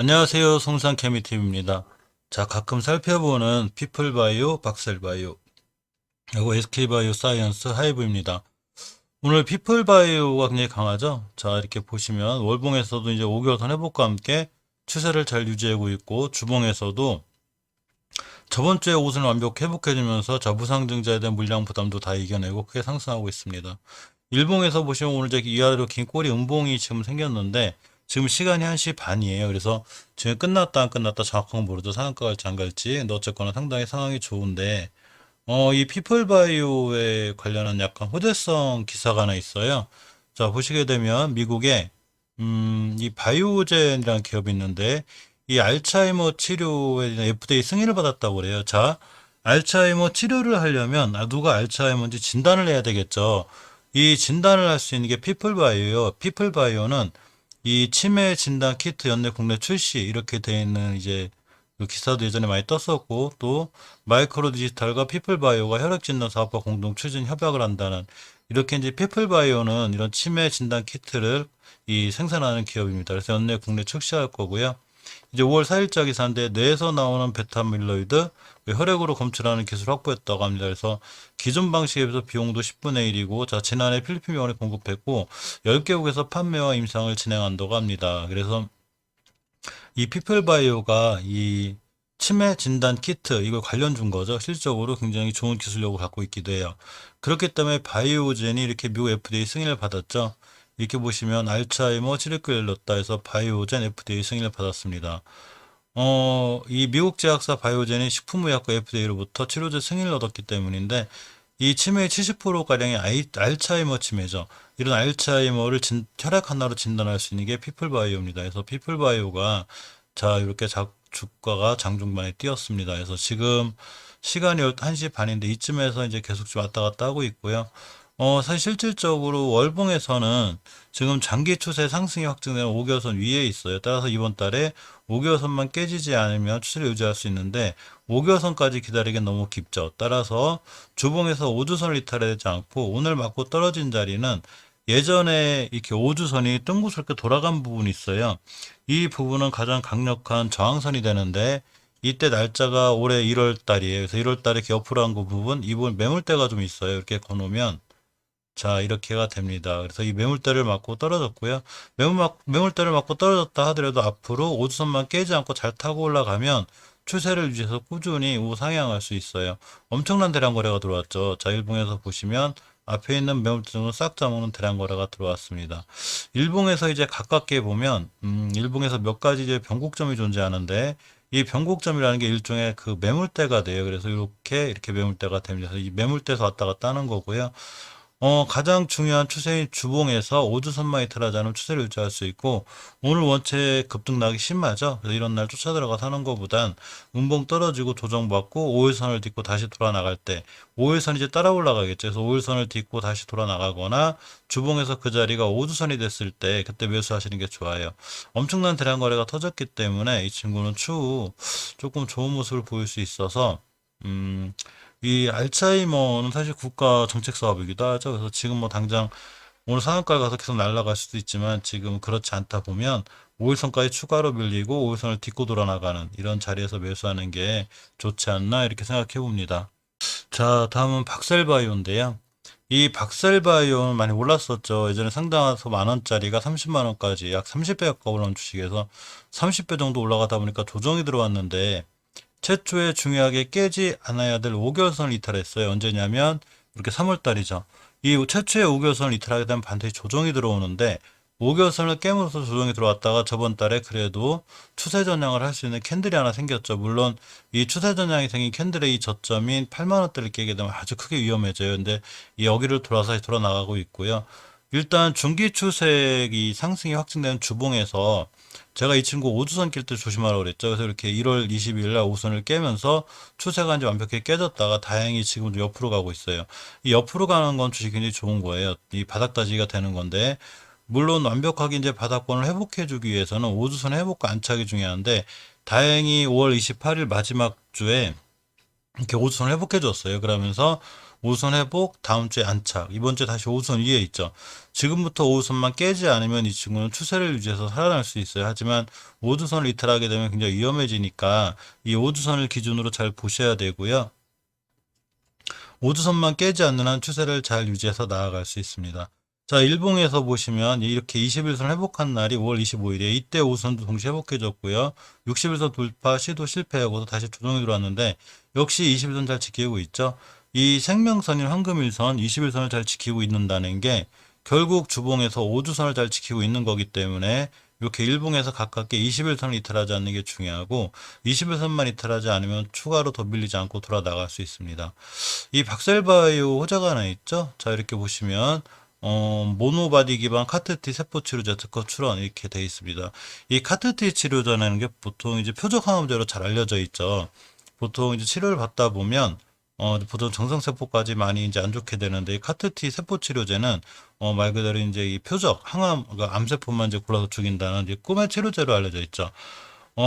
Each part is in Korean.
안녕하세요. 송산케미팀입니다. 자, 가끔 살펴보는 피플바이오, 박셀바이오, 그리고 SK바이오 사이언스 하이브입니다. 오늘 피플바이오가 굉장히 강하죠? 자, 이렇게 보시면 월봉에서도 이제 5개월선 회복과 함께 추세를 잘 유지하고 있고, 주봉에서도 저번 주에 옷을 완벽히 회복해주면서 저부상증자에 대한 물량 부담도 다 이겨내고 크게 상승하고 있습니다. 일봉에서 보시면 오늘 이제 위아래로 긴 꼬리 음봉이 지금 생겼는데 지금 시간이 1시 반이에요. 그래서 지금 끝났다 안 끝났다 정확한 건 모르죠. 상한가 갈지 안 갈지. 근데 어쨌거나 상당히 상황이 좋은데 이 피플바이오에 관련한 약간 호재성 기사가 하나 있어요. 자, 보시게 되면 미국에 이 바이오젠이라는 기업이 있는데 이 알츠하이머 치료에 대한 FDA 승인을 받았다고 그래요. 자, 알츠하이머 치료를 하려면 누가 알츠하이머인지 진단을 해야 되겠죠. 이 진단을 할 수 있는 게 피플바이오예요. 피플바이오는 이 치매 진단 키트 연내 국내 출시 이렇게 돼 있는 이제 그 기사도 예전에 많이 떴었고 또 마이크로 디지털과 피플바이오가 혈액 진단 사업과 공동 추진 협약을 한다는 이렇게 이제 피플바이오는 이런 치매 진단 키트를 이 생산하는 기업입니다. 그래서 연내 국내 출시할 거고요. 이제 5월 4일자 기사인데 뇌에서 나오는 베타밀로이드 혈액으로 검출하는 기술 확보했다고 합니다. 그래서 기존 방식에 비해서 비용도 10분의 1이고 자 지난해 필리핀 병원에 공급했고 10개국에서 판매와 임상을 진행한다고 합니다. 그래서 이 피플바이오가 이 치매 진단 키트 이걸 관련 준 거죠. 실적으로 굉장히 좋은 기술력을 갖고 있기도 해요. 그렇기 때문에 바이오젠이 이렇게 미국 FDA 승인을 받았죠. 이렇게 보시면 알츠하이머 치료기를 넣었다 해서 바이오젠 FDA 승인을 받았습니다. 이 미국 제약사 바이오젠이 식품의약과 FDA로부터 치료제 승인을 얻었기 때문인데 이 치매의 70%가량이 알츠하이머 치매죠. 이런 알츠하이머를 혈액 하나로 진단할 수 있는 게 피플바이오입니다. 그래서 피플바이오가 자 이렇게 주가가 장중반에 뛰었습니다. 그래서 지금 시간이 1시 반인데 이쯤에서 이제 계속 좀 왔다 갔다 하고 있고요. 사실 실질적으로 월봉에서는 지금 장기 추세 상승이 확증되는 5개월선 위에 있어요. 따라서 이번 달에 5개월선만 깨지지 않으면 추세를 유지할 수 있는데 5개월선까지 기다리기엔 너무 깊죠. 따라서 주봉에서 5주선을 이탈하지 않고 오늘 맞고 떨어진 자리는 예전에 이렇게 5주선이 둥그렇게 돌아간 부분이 있어요. 이 부분은 가장 강력한 저항선이 되는데 이때 날짜가 올해 1월 달이에요. 그래서 1월 달에 옆으로 한 그 부분, 이 부분 매물대가 좀 있어요. 이렇게 거놓으면 자, 이렇게가 됩니다. 그래서 이 매물대를 맞고 떨어졌고요. 매물대를 맞고 떨어졌다 하더라도 앞으로 5주선만 깨지 않고 잘 타고 올라가면 추세를 유지해서 꾸준히 우상향할 수 있어요. 엄청난 대량 거래가 들어왔죠. 자, 일봉에서 보시면 앞에 있는 매물대는 싹 잡아먹는 대량 거래가 들어왔습니다. 일봉에서 이제 가깝게 보면, 일봉에서 몇 가지 이제 변곡점이 존재하는데, 이 변곡점이라는 게 일종의 그 매물대가 돼요. 그래서 이렇게 매물대가 됩니다. 그래서 이 매물대에서 왔다 갔다 하는 거고요. 가장 중요한 추세인 주봉에서 5주선만 이탈하지 않으면 추세를 유지할 수 있고, 오늘 원체 급등락이 심하죠. 그래서 이런 날 쫓아 들어가 사는 것보단 음봉 떨어지고 조정받고 5일선을 딛고 다시 돌아 나갈 때, 5일선 이제 따라 올라가겠죠. 그래서 5일선을 딛고 다시 돌아 나가거나 주봉에서 그 자리가 5주선이 됐을 때 그때 매수하시는 게 좋아요. 엄청난 대량 거래가 터졌기 때문에 이 친구는 추후 조금 좋은 모습을 보일 수 있어서, 이 알츠하이머는 사실 국가 정책 사업이기도 하죠. 그래서 지금 뭐 당장 오늘 상한가 가서 계속 날아갈 수도 있지만 지금 그렇지 않다 보면 5일선까지 추가로 밀리고 5일선을 딛고 돌아나가는 이런 자리에서 매수하는 게 좋지 않나 이렇게 생각해 봅니다. 자, 다음은 박셀바이오인데요. 이 박셀바이오는 많이 올랐었죠. 예전에 상당해서 만 원짜리가 30만 원까지 약 30배 가까이 올라온 주식에서 30배 정도 올라가다 보니까 조정이 들어왔는데 최초에 중요하게 깨지 않아야 될 5개월선을 이탈했어요. 언제냐면 이렇게 3월달이죠. 이 최초의 5개월선을 이탈하게 되면 반드시 조정이 들어오는데 5개월선을 깨물어서 조정이 들어왔다가 저번 달에 그래도 추세 전향을 할 수 있는 캔들이 하나 생겼죠. 물론 이 추세 전향이 생긴 캔들의 이 저점인 8만 원대를 깨게 되면 아주 크게 위험해져요. 근데 이 여기를 돌아서 돌아 나가고 있고요. 일단 중기 추세이 상승이 확증된 주봉에서 제가 이 친구 5주선 낄 때 조심하라고 그랬죠. 그래서 이렇게 1월 22일 날 5선을 깨면서 추세가 이제 완벽히 깨졌다가 다행히 지금 옆으로 가고 있어요. 이 옆으로 가는 건 주식이 굉장히 좋은 거예요. 이 바닥 다지기가 되는 건데 물론 완벽하게 이제 바닥권을 회복해 주기 위해서는 5주선 회복과 안착이 중요한데 다행히 5월 28일 마지막 주에 이렇게 5주선을 회복해 줬어요. 그러면서 5선 회복, 다음 주에 안착, 이번 주에 다시 5선 위에 있죠. 지금부터 5선만 깨지 않으면 이 친구는 추세를 유지해서 살아날 수 있어요. 하지만 5주선을 이탈하게 되면 굉장히 위험해지니까 이 5주선을 기준으로 잘 보셔야 되고요. 5주선만 깨지 않는 한 추세를 잘 유지해서 나아갈 수 있습니다. 자, 일봉에서 보시면 이렇게 21선 회복한 날이 5월 25일에 이때 5선도 동시에 회복해줬고요. 61선 돌파 시도 실패하고도 다시 조정이 들어왔는데 역시 21선 잘 지키고 있죠. 이 생명선인 황금일선 21선을 잘 지키고 있는다는 게 결국 주봉에서 5주선을 잘 지키고 있는 거기 때문에 이렇게 일봉에서 가깝게 21선을 이탈하지 않는 게 중요하고 21선만 이탈하지 않으면 추가로 더 밀리지 않고 돌아 나갈 수 있습니다. 이 박셀바이오 호재가 하나 있죠. 자, 이렇게 보시면 모노바디 기반 카트티 세포 치료제 특허 출원 이렇게 되어 있습니다. 이 카트티 치료제라는 게 보통 이제 표적 항암제로 잘 알려져 있죠. 보통 이제 치료를 받다 보면 보통 정상세포까지 많이 이제 안 좋게 되는데 이 카트티 세포 치료제는 말 그대로 이제 이 표적 항암 그러니까 암세포만 이제 골라서 죽인다는 이제 꿈의 치료제로 알려져 있죠.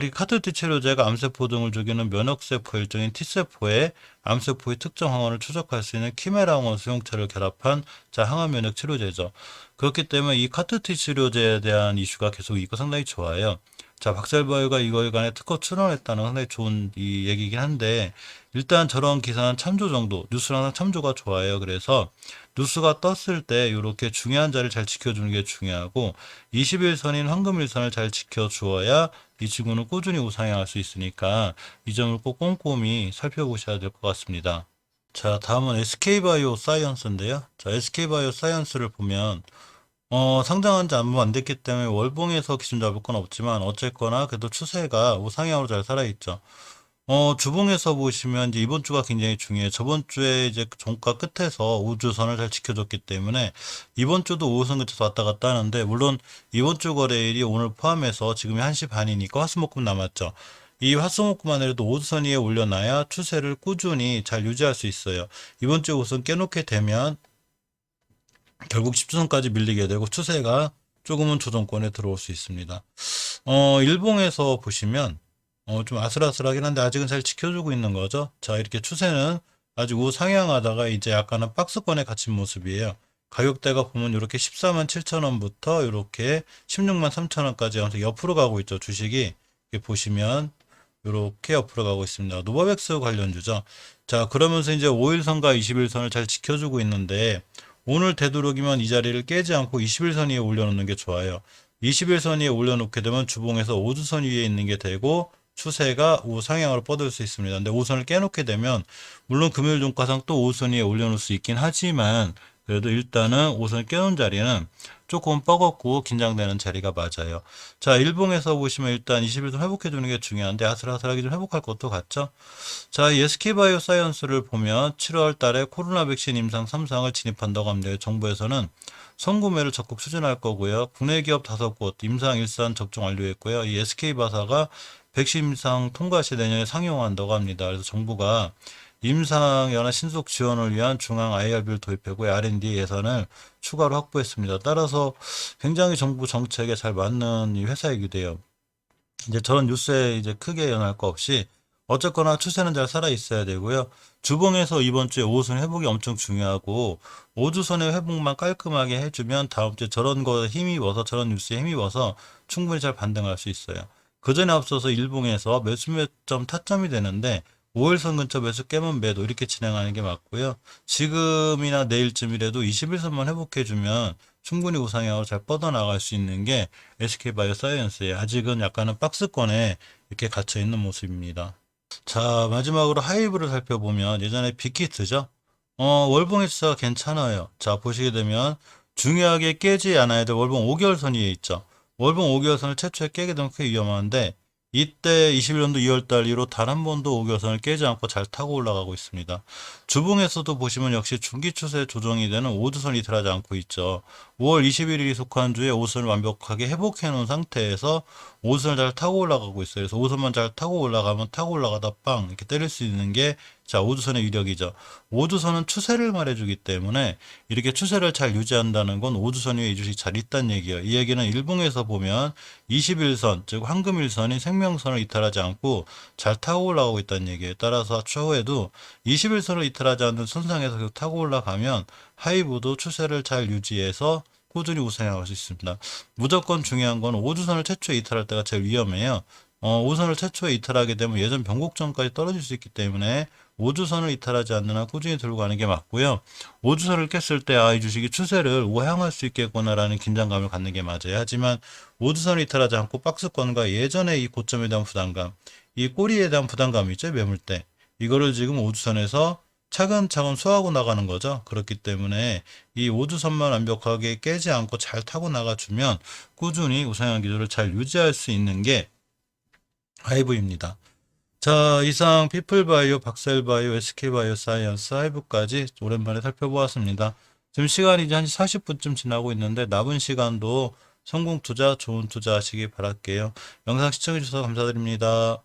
이 카트티 치료제가 암세포 등을 죽이는 면역세포 일종인 T세포에 암세포의 특정 항원을 추적할 수 있는 키메라 항원 수용체를 결합한 항암 면역 치료제죠. 그렇기 때문에 이 카트티 치료제에 대한 이슈가 계속 있고 상당히 좋아요. 자, 박셀바이오가 이거에 관해 특허 출원했다는 상당히 좋은 이 얘기긴 한데 일단 저런 기사는 참조 정도, 뉴스는 항상 참조가 좋아요. 그래서 뉴스가 떴을 때 이렇게 중요한 자리를 잘 지켜주는 게 중요하고 21선인 황금일선을 잘 지켜주어야 이 친구는 꾸준히 우상향할 수 있으니까 이 점을 꼭 꼼꼼히 살펴보셔야 될 것 같습니다. 자, 다음은 SK바이오 사이언스인데요. 자, SK바이오 사이언스를 보면 상장한 지 얼마 안 됐기 때문에 월봉에서 기준 잡을 건 없지만 어쨌거나 그래도 추세가 우상향으로 잘 살아있죠. 주봉에서 보시면 이제 이번 주가 굉장히 중요해요. 저번 주에 이제 종가 끝에서 우주선을 잘 지켜줬기 때문에 이번 주도 우주선 근처에서 왔다 갔다 하는데 물론 이번 주 거래일이 오늘 포함해서 지금이 1시 반이니까 화수목금 남았죠. 이 화수목금만 해도 우주선 위에 올려놔야 추세를 꾸준히 잘 유지할 수 있어요. 이번 주에 우선 깨놓게 되면 결국 10주선까지 밀리게 되고 추세가 조금은 조정권에 들어올 수 있습니다. 일봉에서 보시면 좀 아슬아슬하긴 한데 아직은 잘 지켜주고 있는 거죠. 자, 이렇게 추세는 아직 우상향하다가 이제 약간은 박스권에 갇힌 모습이에요. 가격대가 보면 이렇게 14만 7천 원부터 이렇게 16만 3천 원까지 하면서 옆으로 가고 있죠. 주식이 이렇게 보시면 이렇게 옆으로 가고 있습니다. 노바백스 관련주죠. 자, 그러면서 이제 5일선과 21선을 잘 지켜주고 있는데 오늘 되도록이면 이 자리를 깨지 않고 21선 위에 올려놓는 게 좋아요. 21선 위에 올려놓게 되면 주봉에서 5주선 위에 있는 게 되고 추세가 우상향으로 뻗을 수 있습니다. 근데 5선을 깨놓게 되면 물론 금요일 종가상 또 5선 위에 올려놓을 수 있긴 하지만 그래도 일단은 5선 깨놓은 자리는 조금 뻐겁고 긴장되는 자리가 맞아요. 자, 일봉에서 보시면 일단 21선 회복해주는 게 중요한데 아슬아슬하게 좀 회복할 것도 같죠. 자, 이 SK바이오 사이언스를 보면 7월 달에 코로나 백신 임상 3상을 진입한다고 합니다. 정부에서는 선구매를 적극 추진할 거고요. 국내 기업 5곳 임상 1산 접종 완료했고요. 이 SK바사가 백신 임상 통과 시 내년에 상용한다고 합니다. 그래서 정부가 임상 연화 신속 지원을 위한 중앙 IRB를 도입하고 R&D 예산을 추가로 확보했습니다. 따라서 굉장히 정부 정책에 잘 맞는 이 회사이기도 해요. 이제 저런 뉴스에 이제 크게 연할 거 없이 어쨌거나 추세는 잘 살아 있어야 되고요. 주봉에서 이번 주에 5선 회복이 엄청 중요하고 5주선의 회복만 깔끔하게 해주면 다음 주에 저런 거에 힘입어서 저런 뉴스에 힘입어서 충분히 잘 반등할 수 있어요. 그 전에 앞서서 일봉에서 매수 몇 점 타점이 되는데 5일선 근처 매수 깨면 매도 이렇게 진행하는 게 맞고요. 지금이나 내일쯤이라도 21선만 회복해주면 충분히 우상향으로 잘 뻗어나갈 수 있는 게 SK바이오사이언스예요. 아직은 약간은 박스권에 이렇게 갇혀 있는 모습입니다. 자, 마지막으로 하이브를 살펴보면 예전에 빅히트죠. 월봉 횟수가 괜찮아요. 자, 보시게 되면 중요하게 깨지 않아야 될 월봉 5개월선 위에 있죠. 월봉 5개월선을 최초에 깨게 되면 꽤 위험한데 이때 21년도 2월달 이후로 단 한 번도 5개월선을 깨지 않고 잘 타고 올라가고 있습니다. 주봉에서도 보시면 역시 중기 추세 조정이 되는 5주선 이탈하지 않고 있죠. 5월 21일이 속한 주에 5선을 완벽하게 회복해 놓은 상태에서 5선을 잘 타고 올라가고 있어요. 그래서 5선만 잘 타고 올라가면 타고 올라가다 빵 이렇게 때릴 수 있는 게 자, 5주선의 위력이죠. 5주선은 추세를 말해주기 때문에 이렇게 추세를 잘 유지한다는 건 5주선 위에 이 주식이 잘 있다는 얘기예요. 이 얘기는 일봉에서 보면 21선, 즉 황금일선이 생명선을 이탈하지 않고 잘 타고 올라가고 있다는 얘기예요. 따라서 추후에도 21선을 이탈하지 않는 선상에서 계속 타고 올라가면 하이브도 추세를 잘 유지해서 꾸준히 우상향할 수 있습니다. 무조건 중요한 건 5주선을 최초에 이탈할 때가 제일 위험해요. 5선을 최초에 이탈하게 되면 예전 변곡점까지 떨어질 수 있기 때문에 5주선을 이탈하지 않는 한 꾸준히 들고 가는 게 맞고요. 5주선을 깼을 때 이 주식이 추세를 우향할 수 있겠구나라는 긴장감을 갖는 게 맞아요. 하지만 5주선을 이탈하지 않고 박스권과 예전의 이 고점에 대한 부담감, 이 꼬리에 대한 부담감이 있죠. 매물 때. 이거를 지금 5주선에서 차근차근 수하고 나가는 거죠. 그렇기 때문에 이 5주선만 완벽하게 깨지 않고 잘 타고 나가주면 꾸준히 우상향 기조를 잘 유지할 수 있는 게 하이브입니다. 자, 이상 피플바이오, 박셀바이오, SK바이오 사이언스, 하이브까지 오랜만에 살펴보았습니다. 지금 시간이 이제 한 40분쯤 지나고 있는데 남은 시간도 성공 투자, 좋은 투자 하시기 바랄게요. 영상 시청해주셔서 감사드립니다.